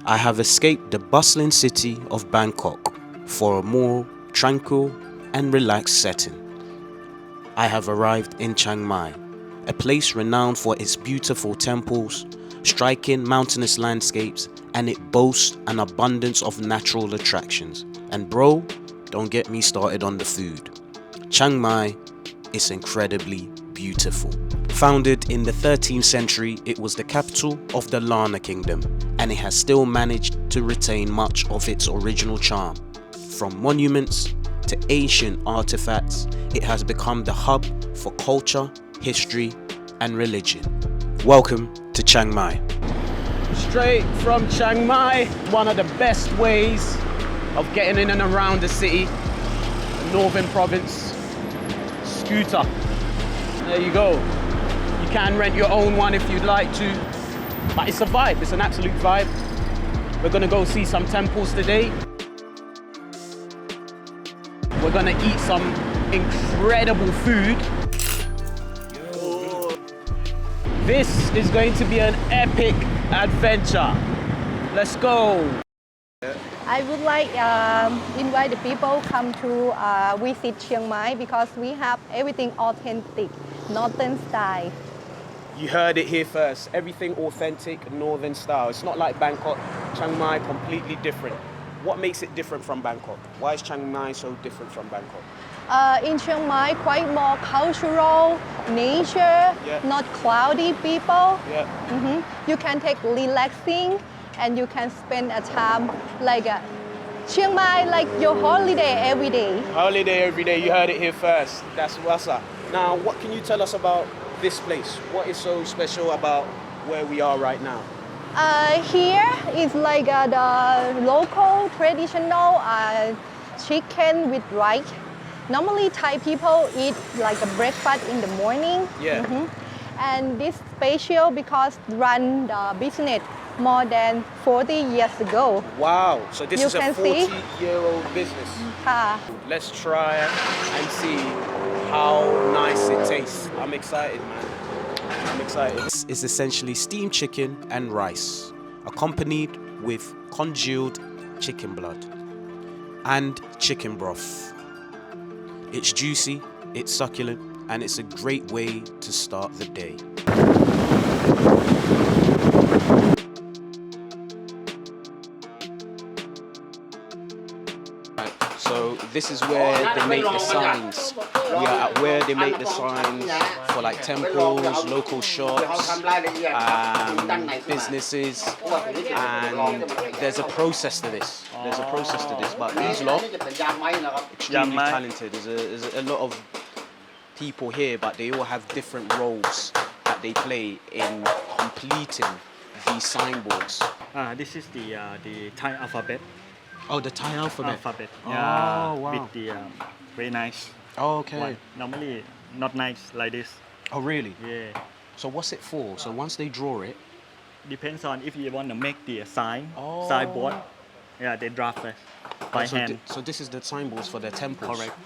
I have escaped the bustling city of Bangkok for a more tranquil and relaxed setting. I have arrived in Chiang Mai, a place renowned for its beautiful temples, striking mountainous landscapes, and it boasts an abundance of natural attractions. And bro, don't get me started on the food. Chiang Mai is incredibly beautiful. Founded in the 13th century, it was the capital of the Lana Kingdom, and it has still managed to retain much of its original charm. From monuments to ancient artifacts, it has become the hub for culture, history, and religion. Welcome to Chiang Mai. Straight from Chiang Mai, one of the best ways of getting in and around the city, the northern province. Scooter. There you go. You can rent your own one if you'd like to, but it's a vibe, it's an absolute vibe. We're gonna go see some temples today. We're gonna eat some incredible food. This is going to be an epic adventure. Let's go. I would like invite the people come to visit Chiang Mai because we have everything authentic, northern style. You heard it here first. Everything authentic, northern style. It's not like Bangkok. Chiang Mai, completely different. What makes it different from Bangkok? Why is Chiang Mai so different from Bangkok? In Chiang Mai, quite more cultural, nature, not cloudy people. You can take relaxing and you can spend a time like Chiang Mai, like your holiday every day. Holiday every day. You heard it here first. That's what's up. Now, what can you tell us about this place? What is so special about where we are right now? Here is like the local traditional chicken with rice. Normally Thai people eat like a breakfast in the morning. And this special because run the business more than 40 years ago. Wow, so this is a 40-year-old business. Let's try and see how nice it tastes. I'm excited, man. I'm excited. This is essentially steamed chicken and rice, accompanied with congealed chicken blood and chicken broth. It's juicy, it's succulent, and it's a great way to start the day. So this is where they make the signs. We are at where they make the signs for like temples, local shops, businesses, and there's a process to this. But these lot, extremely talented. There's a lot of people here, but they all have different roles that they play in completing these signboards. This is the Thai alphabet. Oh, the Thai alphabet. Yeah, wow. with the very nice. Oh, okay. One. Normally not nice like this. Oh, really? Yeah. So what's it for? So once they draw it, depends on if you want to make the signboard. Yeah, they draft it by hand. So this is the signboards for the temples. Correct.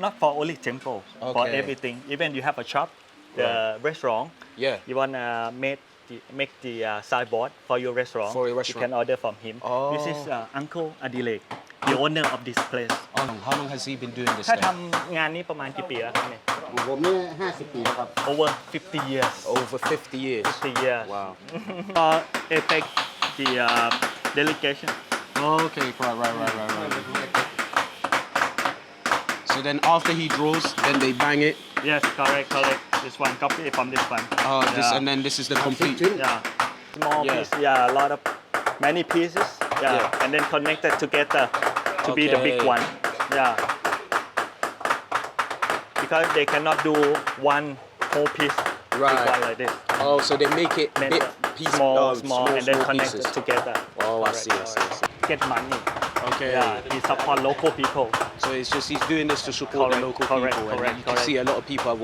Not for only temple. For everything. Even you have a shop, the restaurant. Yeah. You want to make the signboard for your restaurant. You can order from him. This is Uncle Adilek, the owner of this place. How long has he been doing this? ถ้าทำงานนี้ประมาณกี่ปีแล้วครับเนี่ย ผมนี่50 ปีแล้วครับ Over 50 years. Over 50 years. 50 years. Wow. Affect the delegation. Okay, right. So then after he draws, then they bang it. Yes, correct. This one, copy from this one. And then this is the complete. Yeah. Small piece, a lot of many pieces. And then connected together to be the big one. Yeah. Because they cannot do one whole piece. Right. One like this. Oh, so they make it bit piece, small, and then connect it together. Oh, I see. Get money. Okay. Yeah, he support local people. So it's just he's doing this to support the local people. And you can see a lot of people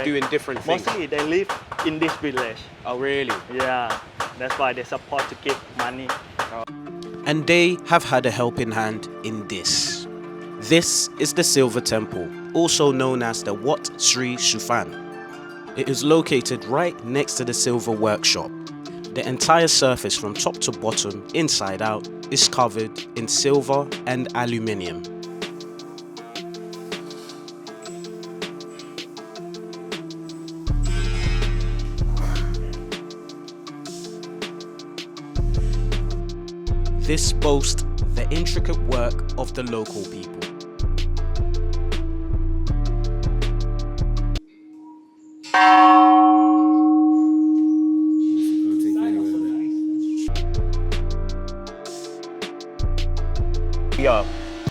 doing different things. Mostly they live in this village. Oh, really? Yeah, that's why they support to give money. And they have had a helping hand in this. This is the Silver Temple, also known as the Wat Sri Sufan. It is located right next to the Silver Workshop. The entire surface from top to bottom, inside out, is covered in silver and aluminium. This boasts the intricate work of the local people.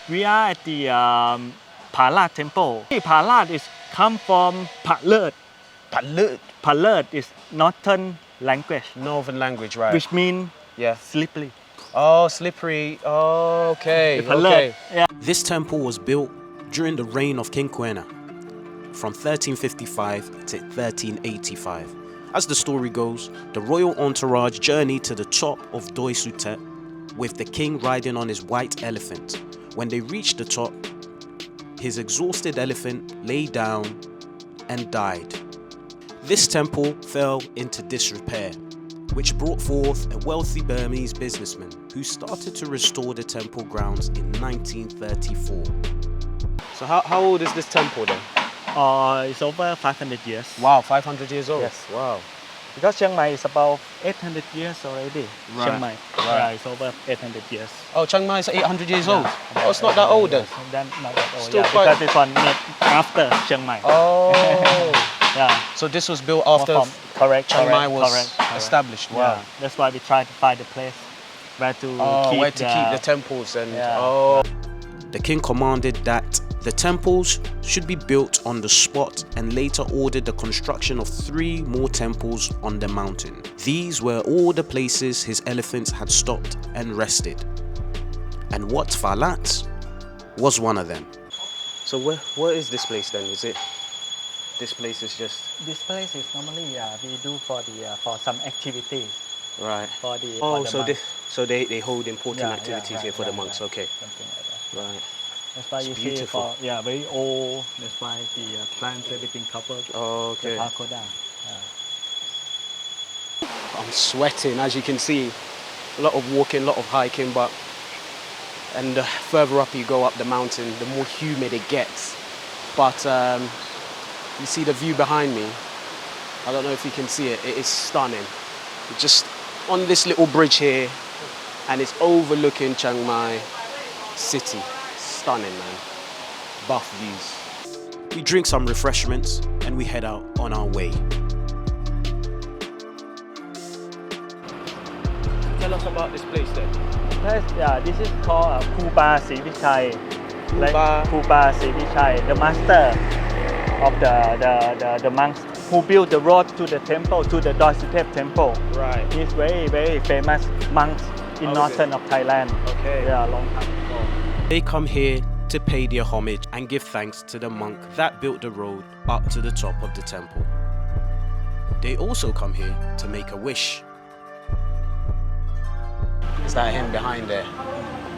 We are at the Pha Lat Temple. Pha Lat is come from Pha Lat. Pha Lat is northern language. Northern language, right? Which means slippery. Oh, slippery. Oh, okay. Okay. Yeah. This temple was built during the reign of King Kwena from 1355 to 1385. As the story goes, the royal entourage journeyed to the top of Doi Sutet with the king riding on his white elephant. When they reached the top, his exhausted elephant lay down and died. This temple fell into disrepair, which brought forth a wealthy Burmese businessman who started to restore the temple grounds in 1934. So how old is this temple then? It's over 500 years. Wow, 500 years old? Yes. Wow. Because Chiang Mai is about 800 years already. Right. Chiang Mai. Right. Yeah, it's over 800 years. Oh, Chiang Mai is 800 years old? Oh, it's not that old then? Then not that old, Still quite... because it's one made after Chiang Mai. Oh. Yeah. So this was built after Chiang Mai was established? Wow. Yeah. That's why we try to find a place where to keep the temples and... The king commanded that the temples should be built on the spot and later ordered the construction of 3 more temples on the mountain. These were all the places his elephants had stopped and rested. And Wat Pha Lat was one of them. So where is this place then? Is it... This place is just... This place is normally we do for the for some activities. Right. For the so they hold important activities here for the monks. Okay. Something like that. Right. That's why you beautiful. See very old. That's why the plants everything covered. Oh, okay. The pagoda. I'm sweating, as you can see. A lot of walking, a lot of hiking, and the further up you go up the mountain, the more humid it gets. But you see the view behind me. I don't know if you can see it. It is stunning. Just on this little bridge here, and it's overlooking Chiang Mai city. Stunning, man. Buff views. We drink some refreshments and we head out on our way. Tell us about this place then. This is called Kuba Sivichai. Kuba Sivichai, the master of the monks who built the road to the temple, to the Doi Sutet temple. Right. He's very, very famous monks in northern of Thailand. Okay. Yeah, a long time ago. They come here to pay their homage and give thanks to the monk that built the road up to the top of the temple. They also come here to make a wish. Is that him behind there?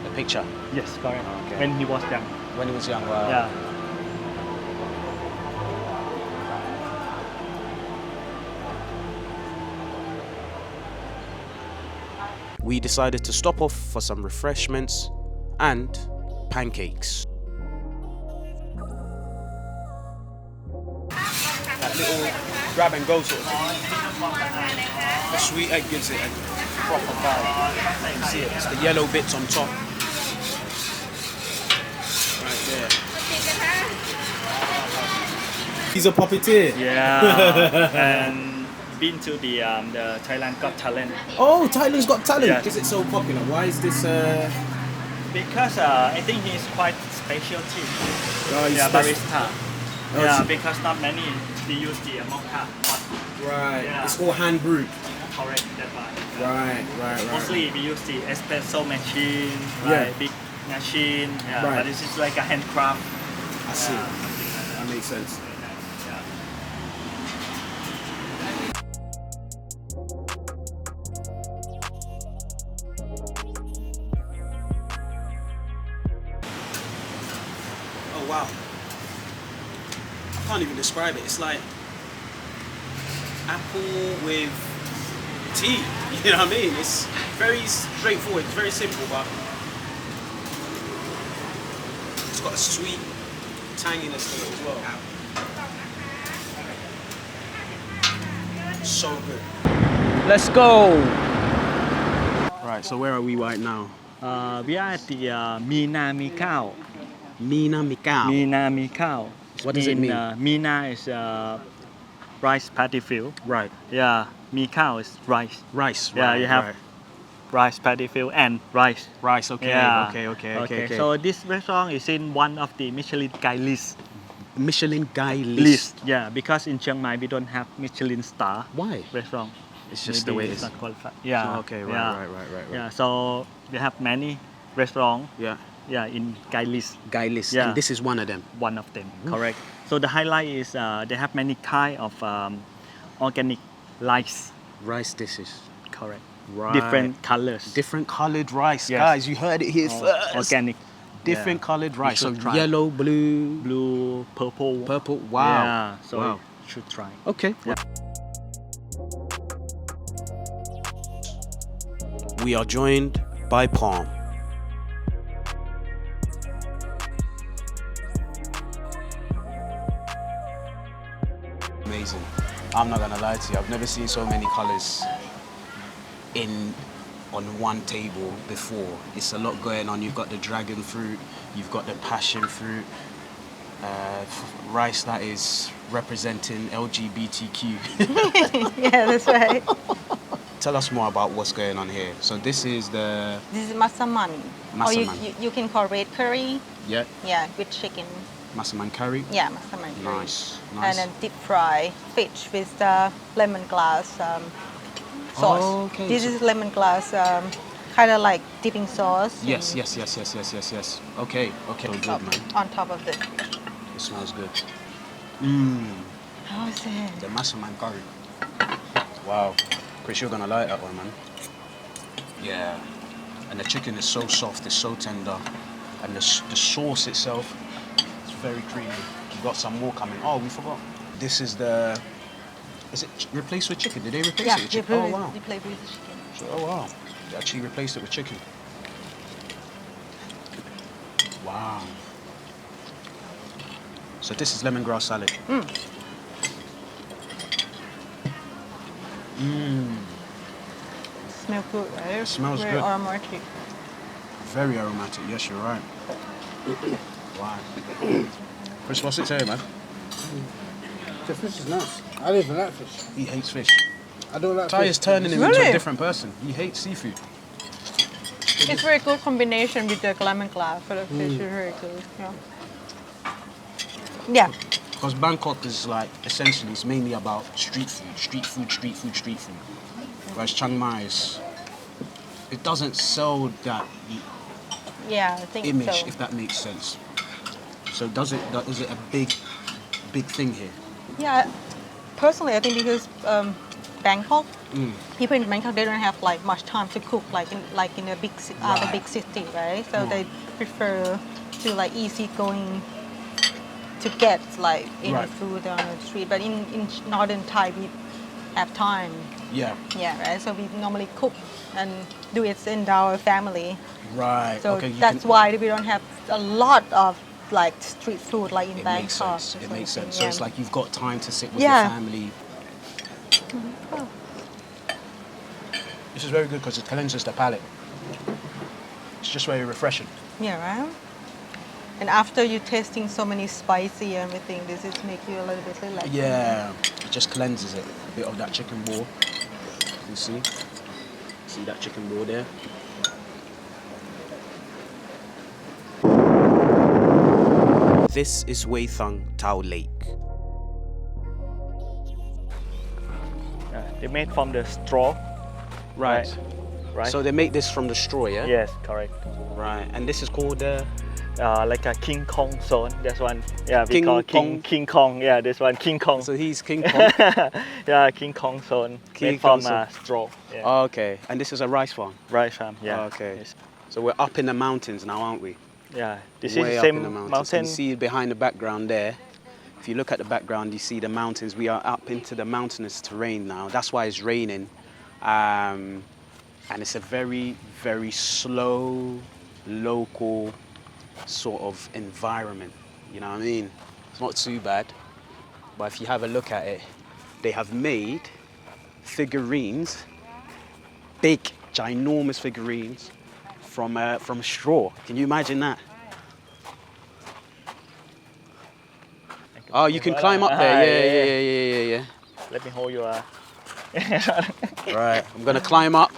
The picture? Yes, correct. Okay. When he was young. When he was young, wow. Yeah. We decided to stop off for some refreshments and pancakes. That little grab and go sort of thing. The sweet egg gives it a proper vibe. You see it, it's the yellow bits on top. Right there. He's a puppeteer. Yeah. And been to the Thailand Got Talent. Oh, Thailand's Got Talent. Yes. Is it so popular? Why is this? Because I think he's quite specialty. Barista. Oh, yeah, because not many they use the mocha pot. Right. Yeah. It's all hand brewed. Correct, that one. Right. Mostly we use the espresso machine, right? Big machine. Yeah. Right. But this is like a handcraft. I see. Like That makes sense. Yeah. Oh wow. I can't even describe it. It's like apple with tea. You know what I mean? It's very straightforward. It's very simple, but it's got a sweet tanginess to it as well. So good. Let's go. Right. So where are we right now? We are at the Mina Mikau. Mina Mikau. Mina Mikau. What does it mean? Mina is rice paddy field. Right. Yeah, Mikau is rice. Rice. Yeah, right, you have right. rice paddy field and rice. Rice. Okay. Yeah. Okay. So this restaurant is in one of the Michelin guide list. Michelin guide list. Yeah, because in Chiang Mai we don't have Michelin star Why? restaurant. It's just Maybe the way it it's is. not qualified. Yeah. Okay. Yeah. Right. Yeah. So we have many restaurants. Yeah. Yeah, in guide list. Guide list. Yeah. And this is one of them. One of them, correct. So the highlight is they have many kind of organic rice. Rice dishes. Correct. Right. Different colors. Different colored rice. Yes. Guys, you heard it here Oh, first. Organic. Different colored rice. So should try. yellow, blue, Blue, purple. purple. Wow. Yeah. So Wow. you should try. Okay. Yeah. We are joined by Palm. Amazing. I'm not gonna lie to you. I've never seen so many colors on one table before. It's a lot going on. You've got the dragon fruit. You've got the passion fruit. Rice that is representing LGBTQ. Yeah, that's right. Tell us more about what's going on here. So this is the This is masaman. Or Masaman. you can call red curry. yeah Yeah, with chicken. masaman curry. Yeah, masaman curry. Nice. And then deep fry fish with lemongrass sauce. Oh, okay. This is lemongrass, kind of like dipping sauce. Yes. Okay. So good, Top, man. on top of it. It smells good. How is it? The masaman curry. Wow. Chris, you're gonna like that one, man. Yeah. And the chicken is so soft, it's so tender. And the sauce itself, it's very creamy. You've got some more coming. Oh, we forgot. This is the... Is it replaced with chicken? Did they replace it with chicken? Oh, wow. Replace with the chicken. Oh, wow. They actually replaced it with chicken. Wow. So this is lemongrass salad. Smells good, right? It smells Very good. aromatic. Very aromatic. Yes, you're right. Wow. Chris, what's it saying, man? The fish is nice. I don't even like fish. He hates fish. I don't like Ty fish. is turning him into Really? a different person. He hates seafood. It's very good combination with the lemongrass for the fish. Is very good. Yeah. Yeah. Because Bangkok is like, essentially, it's mainly about street food. Whereas Chiang Mai is, it doesn't sell that Yeah, I think image, so. if that makes sense. So is it a big thing here? Yeah, personally, I think because Bangkok, people in Bangkok, they don't have like much time to cook like in a big the Right. big city, right? So they prefer to like easy going to get like any Right. food on the street. But in northern Thai, we have time. Yeah. Yeah, right. So we normally cook and do it in our family. Right. So okay. that's why we don't have a lot of like street food like in It makes Bangkok. sense. or It makes something, sense. So yeah. it's like you've got time to sit with Yeah. your family. This is very good because it cleanses the palate. It's just very refreshing. Yeah, right? And after you tasting so many spicy and everything, this is make you a little bit relaxed. Yeah, it just cleanses it. A bit of that chicken ball. You see? See that chicken ball there? This is Huay Thung Tao Lake. They made from the straw. Right. So they make this from the straw, yeah? Yes, correct. Right. And this is called the... Like a King Kong zone. This one. Yeah, we King call Kong. King Kong. Yeah, this one King Kong. So he's King Kong. Yeah, King Kong zone. King made from Kong zone. straw. Yeah. Oh, okay. And this is a rice farm. Rice farm. Yeah. Oh, okay. Yes. So we're up in the mountains now, aren't we? Yeah. This Way is up the in the same mountains. So mountain. you see behind the background there. If you look at the background, you see the mountains. We are up into the mountainous terrain now. That's why it's raining And it's a very, very slow, local sort of environment. You know what I mean? It's not too bad. But if you have a look at it, they have made figurines, big, ginormous figurines from straw. Can you imagine that? Oh, you can climb up there. Yeah. Let me hold your. Right, I'm gonna climb up.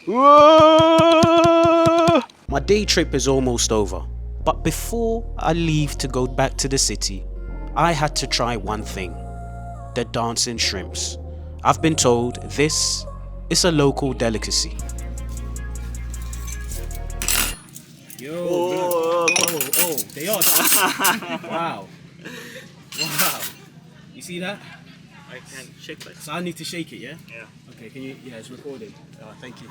Whoa! My day trip is almost over, but before I leave to go back to the city, I had to try one thing: the dancing shrimps. I've been told this is a local delicacy. Oh, They are dancing. Wow. You see that? I can shake it. So I need to shake it, yeah? Yeah. Okay, can you? Yeah, it's recorded. Thank you.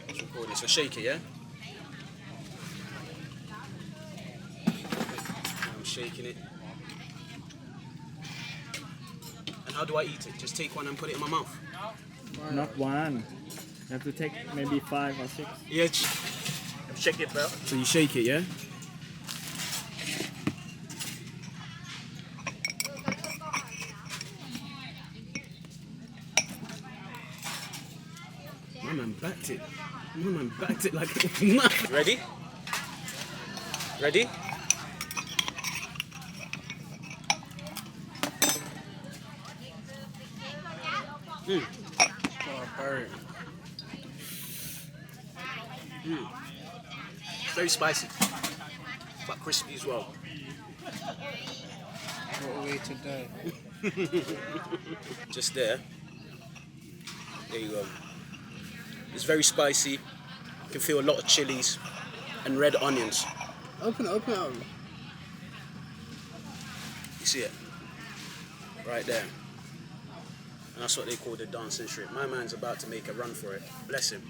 It's recorded, so shake it, yeah? I'm shaking it. And how do I eat it? Just take one and put it in my mouth? Not one. You have to take maybe 5 or 6. Yeah. Shake it well. So you shake it, yeah? My man backed it. My man backed it like a knife. Ready? Ready? Very spicy, but crispy as well. What a way to die. Just there. There you go. It's very spicy. You can feel a lot of chilies and red onions. Open it up. You see it? Right there. And that's what they call the dancing shrimp. My man's about to make a run for it. Bless him.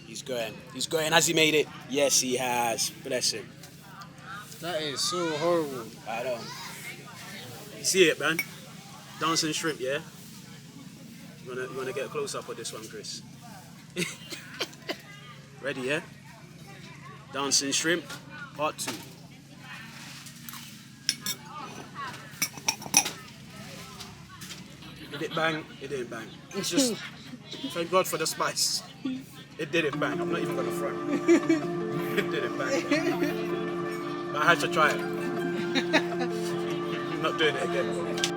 He's going. He's going. Has he made it? Yes, he has. Bless him. That is so horrible. I know. You see it, man? Dancing shrimp, yeah? You wanna get a close up of this one, Chris? Ready, yeah? Dancing shrimp, part 2. Did it bang? It didn't bang. It's just, thank God for the spice. It didn't bang. I'm not even gonna front. It didn't bang. But I had to try it. I'm not doing it again.